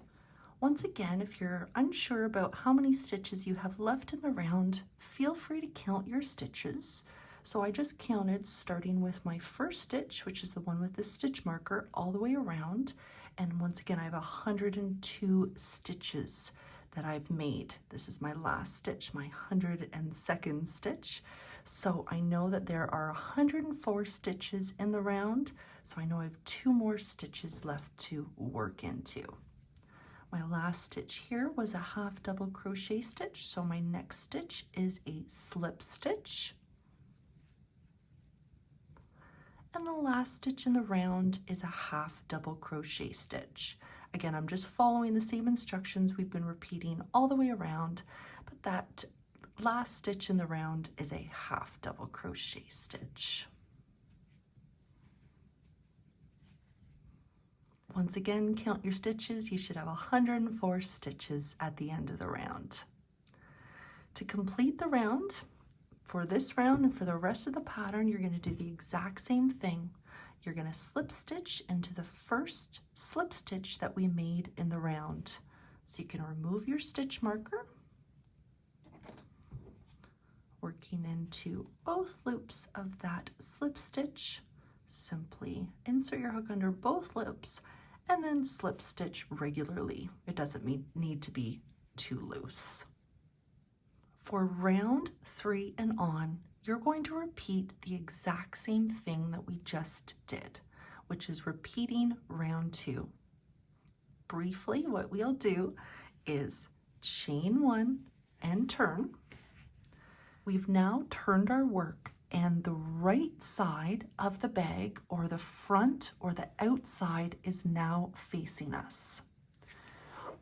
Once again, if you're unsure about how many stitches you have left in the round, feel free to count your stitches. So I just counted, starting with my first stitch, which is the one with the stitch marker, all the way around. And once again, I have 102 stitches that I've made. This is my last stitch, my 102nd stitch. So I know that there are 104 stitches in the round. So I know I have 2 more stitches left to work into. My last stitch here was a half double crochet stitch. So my next stitch is a slip stitch. And the last stitch in the round is a half double crochet stitch. Again, I'm just following the same instructions we've been repeating all the way around, but that last stitch in the round is a half double crochet stitch. Once again, count your stitches. You should have 104 stitches at the end of the round. To complete the round, for this round and for the rest of the pattern, you're going to do the exact same thing. You're going to slip stitch into the first slip stitch that we made in the round. So you can remove your stitch marker, working into both loops of that slip stitch. Simply insert your hook under both loops and then slip stitch regularly. It doesn't need to be too loose. For round 3 and on, you're going to repeat the exact same thing that we just did, which is repeating round 2. Briefly, what we'll do is chain 1 and turn. We've now turned our work, and the right side of the bag, or the front or the outside, is now facing us.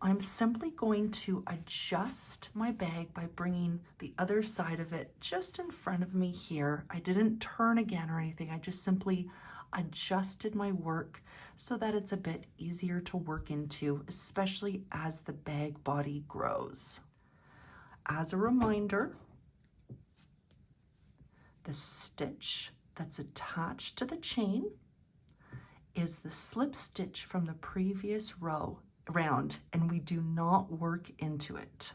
I'm simply going to adjust my bag by bringing the other side of it just in front of me here. I didn't turn again or anything. I just simply adjusted my work so that it's a bit easier to work into, especially as the bag body grows. As a reminder, the stitch that's attached to the chain is the slip stitch from the previous round, and we do not work into it.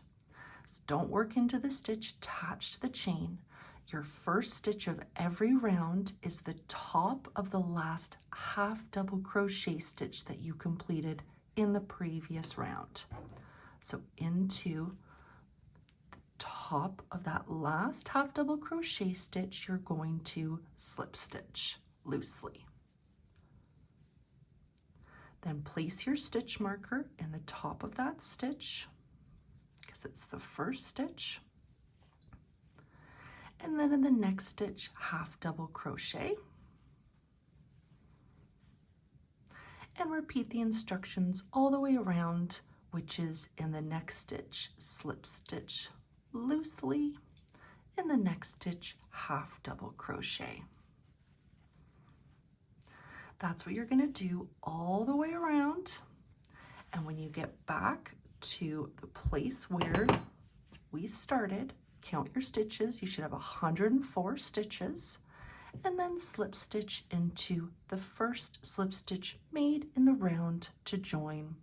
So don't work into the stitch attached to the chain. Your first stitch of every round is the top of the last half double crochet stitch that you completed in the previous round. So into the top of that last half double crochet stitch, you're going to slip stitch loosely. Then place your stitch marker in the top of that stitch, because it's the first stitch. And then in the next stitch, half double crochet. And repeat the instructions all the way around, which is in the next stitch, slip stitch loosely. In the next stitch, half double crochet. That's what you're going to do all the way around. And when you get back to the place where we started, count your stitches. You should have 104 stitches, and then slip stitch into the first slip stitch made in the round to join.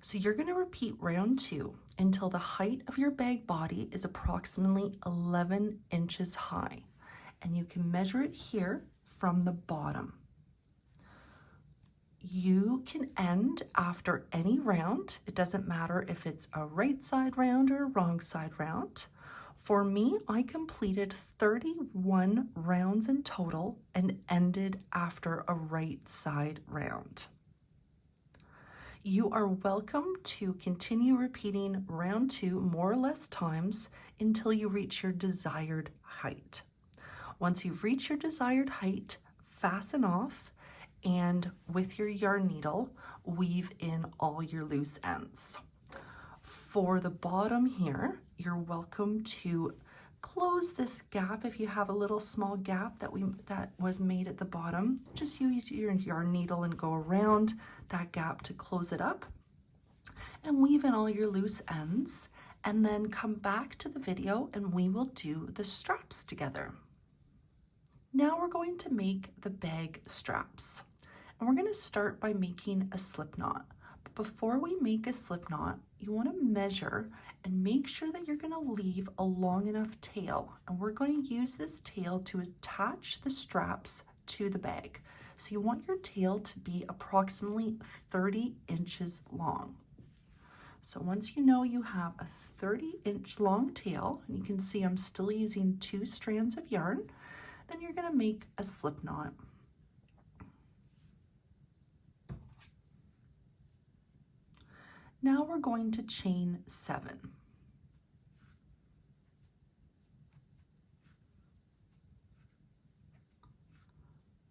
So you're going to repeat round 2 until the height of your bag body is approximately 11 inches high, and you can measure it here from the bottom. You can end after any round. It doesn't matter if it's a right side round or a wrong side round. For me, I completed 31 rounds in total and ended after a right side round. You are welcome to continue repeating round 2 more or less times until you reach your desired height. Once you've reached your desired height, fasten off, and with your yarn needle, weave in all your loose ends. For the bottom here, you're welcome to close this gap. If you have a little small gap that was made at the bottom, just use your yarn needle and go around that gap to close it up, and weave in all your loose ends, and then come back to the video and we will do the straps together. Now we're going to make the bag straps. And we're going to start by making a slip knot. But before we make a slip knot, you want to measure and make sure that you're going to leave a long enough tail. And we're going to use this tail to attach the straps to the bag. So you want your tail to be approximately 30 inches long. So once you know you have a 30-inch long tail, and you can see I'm still using 2 strands of yarn, then you're going to make a slip knot. Now we're going to chain 7.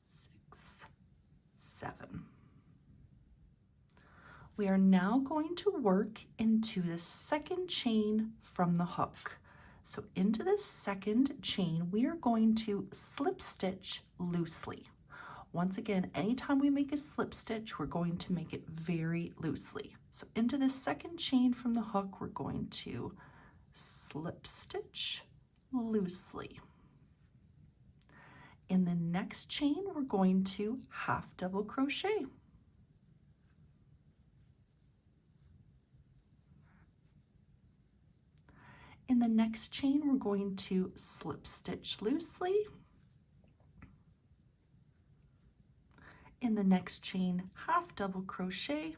6, 7. We are now going to work into the second chain from the hook. So into the second chain, we are going to slip stitch loosely. Once again, anytime we make a slip stitch, we're going to make it very loosely. So into the second chain from the hook, we're going to slip stitch loosely. In the next chain, we're going to half double crochet. In the next chain, we're going to slip stitch loosely. In the next chain, half double crochet.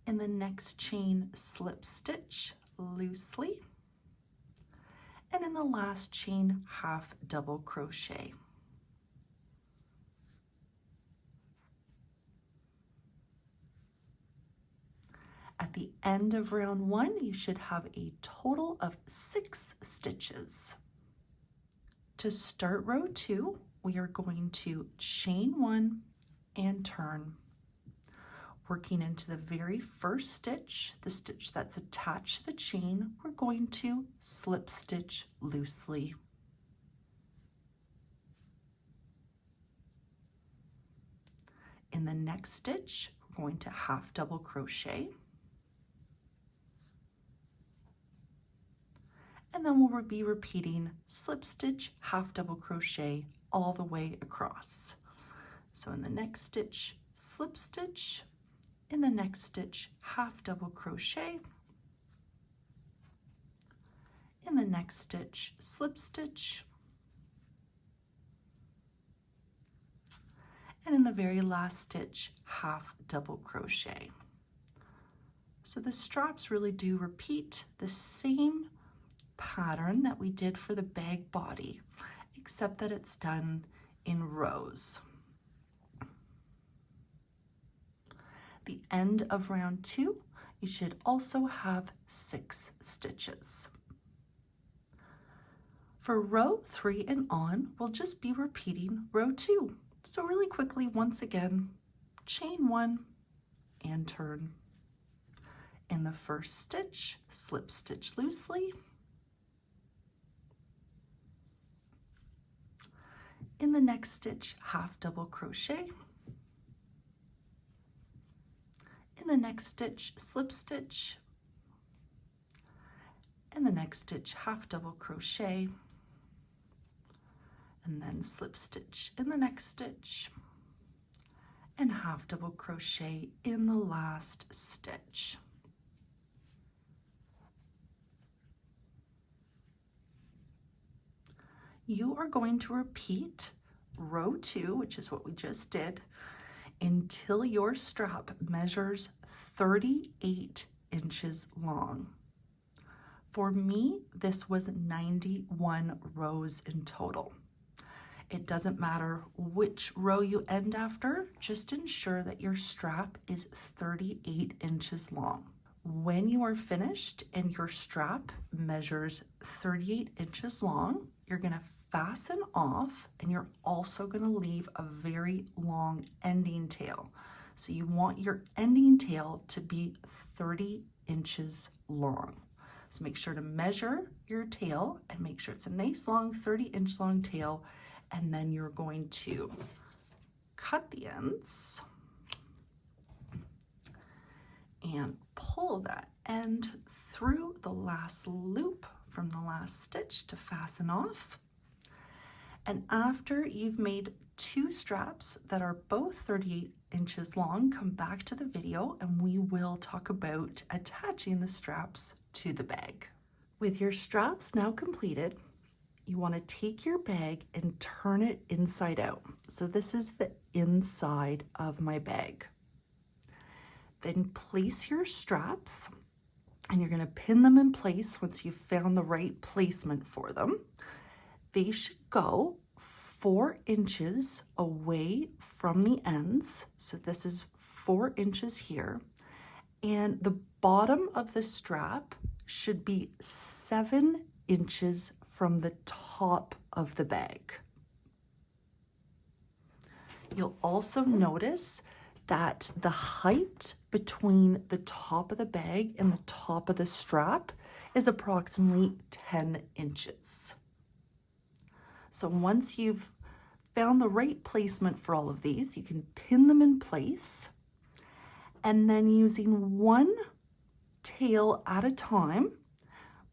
In the next chain, slip stitch loosely. And in the last chain, half double crochet. At the end of round 1, you should have a total of 6 stitches. To start row 2, we are going to chain 1 and turn. Working into the very first stitch, the stitch that's attached to the chain, we're going to slip stitch loosely. In the next stitch, we're going to half double crochet. And then we'll be repeating slip stitch, half double crochet all the way across. So in the next stitch, slip stitch, in the next stitch, half double crochet, in the next stitch, slip stitch, and in the very last stitch, half double crochet. So the straps really do repeat the same pattern that we did for the bag body, except that it's done in rows. The end of round 2, you should also have 6 stitches. For row 3 and on, we'll just be repeating row 2. So really quickly, once again, chain 1 and turn. In the first stitch, slip stitch loosely. In the next stitch, half double crochet. In the next stitch, slip stitch. In the next stitch, half double crochet. And then slip stitch in the next stitch. And half double crochet in the last stitch. You are going to repeat row 2, which is what we just did, until your strap measures 38 inches long. For me, this was 91 rows in total. It doesn't matter which row you end after, just ensure that your strap is 38 inches long. When you are finished and your strap measures 38 inches long, you're going to fasten off, and you're also going to leave a very long ending tail. So you want your ending tail to be 30 inches long. So make sure to measure your tail and make sure it's a nice long 30-inch long tail, and then you're going to cut the ends and pull that end through the last loop from the last stitch to fasten off. And after you've made 2 straps that are both 38 inches long, come back to the video and we will talk about attaching the straps to the bag. With your straps now completed, you want to take your bag and turn it inside out. So this is the inside of my bag. Then place your straps, and you're going to pin them in place once you've found the right placement for them. They should go 4 inches away from the ends. So this is 4 inches here. And the bottom of the strap should be 7 inches from the top of the bag. You'll also notice that the height between the top of the bag and the top of the strap is approximately 10 inches. So once you've found the right placement for all of these, you can pin them in place, and then using one tail at a time,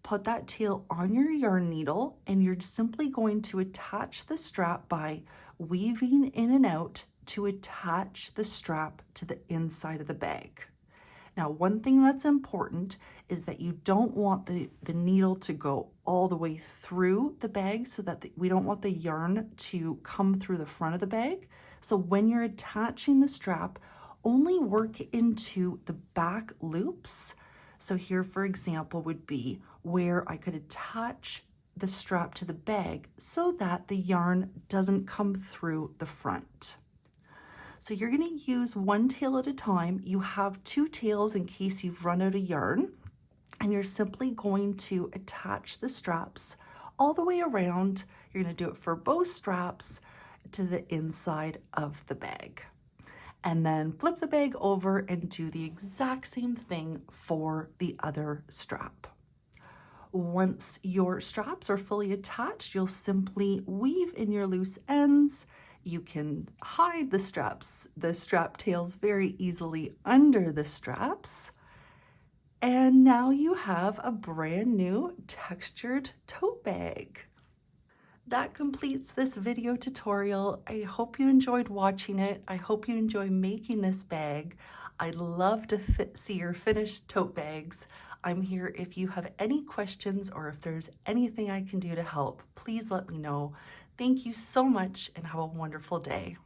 put that tail on your yarn needle, and you're simply going to attach the strap by weaving in and out to attach the strap to the inside of the bag. Now, one thing that's important is that you don't want the needle to go all the way through the bag, so that we don't want the yarn to come through the front of the bag. So when you're attaching the strap, only work into the back loops. So here, for example, would be where I could attach the strap to the bag so that the yarn doesn't come through the front. So you're going to use one tail at a time. You have 2 tails in case you've run out of yarn, and you're simply going to attach the straps all the way around. You're going to do it for both straps to the inside of the bag. And then flip the bag over and do the exact same thing for the other strap. Once your straps are fully attached, you'll simply weave in your loose ends You can hide the straps, the strap tails very easily under the straps. And now you have a brand new textured tote bag. That completes this video tutorial. I hope you enjoyed watching it. I hope you enjoy making this bag. I'd love to see your finished tote bags. I'm here if you have any questions or if there's anything I can do to help. Please let me know. Thank you so much and have a wonderful day.